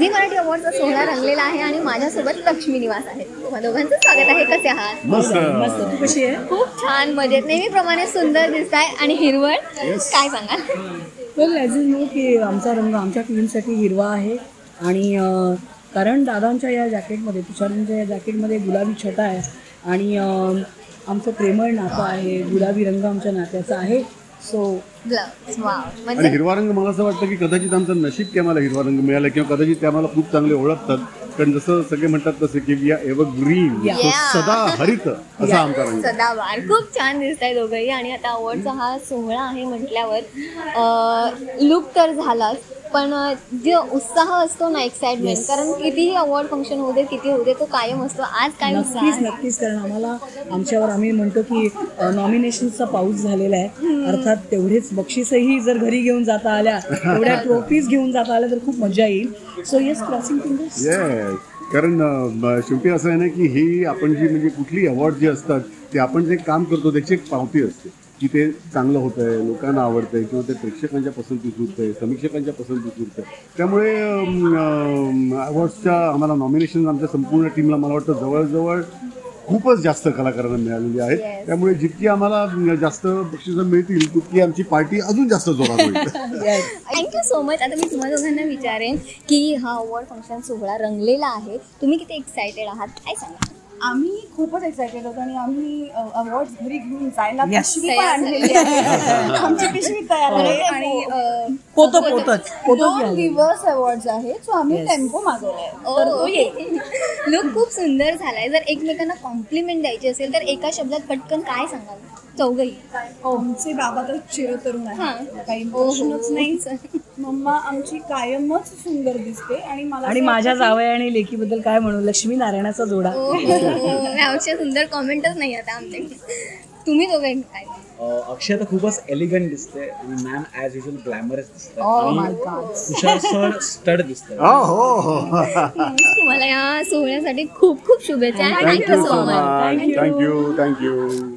Zee Marathi अवॉर्डचा सोहळा रंगलेला आहे आणि माझ्यासोबत लक्ष्मी निवास आहे. तुम्हा दोघांचं स्वागत आहे. कसे आहात? मस्त. तू कशी आहे? खूप छान, मजेत. नेहमीप्रमाणे सुंदर दिसताय आणि हिरवळ. काय सांगाल? वेल ॲज यू नो की आमचा रंग आमच्या टीमसाठी हिरवा आहे आणि कारण दादांच्या या जॅकेटमध्ये, तुषारांच्या या जॅकेटमध्ये गुलाबी छटा आहे आणि आमचं प्रेमळ नातं आहे. गुलाबी रंग आमच्या नात्याचा आहे. सो आणि हिरवा रंग मला असं वाटतं की कदाचित आमचं नशीब की आम्हाला हिरवा रंग मिळाला किंवा कदाचित ते आम्हाला खूप चांगले ओळखतात. कारण जसं सगळे म्हणतात तसं की वी आर एव्हर ग्रीन, सदा हरित असा आमचा रंग. सदाबहार. खूप छान दिसताय दोघंही. आणि आता अवॉर्डचा हा सोहळा आहे म्हटल्यावर लुक तर झालाच, पण जो उत्साह असतो ना, एक्साइटमेंट, कारण कितीही अवॉर्ड फंक्शन होऊ दे, किती होऊ दे, तो कायम असतो. आज काय नक्कीच कारण आम्हाला आमच्यावर आम्ही म्हणतो की नॉमिनेशन्सचा पाऊस झालेला आहे. अर्थात तेवढेच बक्षीसही जर घरी घेऊन जाता आल्या, तेवढ्या ट्रॉफीज घेऊन जाता आल्या तर खूप मजा येईल. So yes, crossing fingers. कारण शेवटी असं आहे ना की ही आपण जी म्हणजे कुठली अवॉर्ड जे असतात ते आपण जे काम करतो त्याची एक पावती असते की ते चांगलं होतं आहे, लोकांना आवडतं आहे किंवा ते प्रेक्षकांच्या पसंतीस उरतं आहे, समीक्षकांच्या पसंतीस उरतं आहे. त्यामुळे अवॉर्ड्सच्या आम्हाला नॉमिनेशन आमच्या संपूर्ण टीमला मला वाटतं जवळजवळ खूपच जास्त कलाकारांना मिळालेली आहेत. त्यामुळे जितकी आम्हाला जास्त बक्षिसं मिळतील तितकी आमची पार्टी अजून जास्त जोरात होईल. Thank you so much. आता मी तुम्हा दोघांना विचारेन की हा अवॉर्ड फंक्शन सोहळा रंगलेला आहे, तुम्ही किती एक्सायटेड आहात, काय सांगा? आम्ही खूपच एक्सायटेड होतो आणि आम्ही अवॉर्ड घरी घेऊन जायला पिशवी पण आणलेली आहे. आमची पिशवी तयार आहे आणि दोन दिवस अवॉर्ड्स आहेत. सो आम्ही टेम्पो मागवलाय. लुक खूप सुंदर झालाय. जर एकमेकांना कॉम्प्लिमेंट द्यायची असेल तर एका शब्दात पटकन काय सांगाल चौघही? आमचे बाबा तर चिरतरुण आहे, काही प्रश्नच नाही. मम्मा आमची कायमच सुंदर दिसते आणि माझ्या जावया आणि लेकीबद्दल काय म्हणू, लक्ष्मी नारायणाचा जोडा. यापेक्षा सुंदर कॉमेंटच नाही आता आमच्याकडे. तुम्ही दोघे काय? अक्षय तर खूपच एलिगंट दिसते आणि मॅम ॲज युजल ग्लॅमरस दिसते. तुषार सर स्टड दिसते. तुम्हाला या सोहळ्यासाठी खूप खूप शुभेच्छा. Thank you so much. थँक्यू.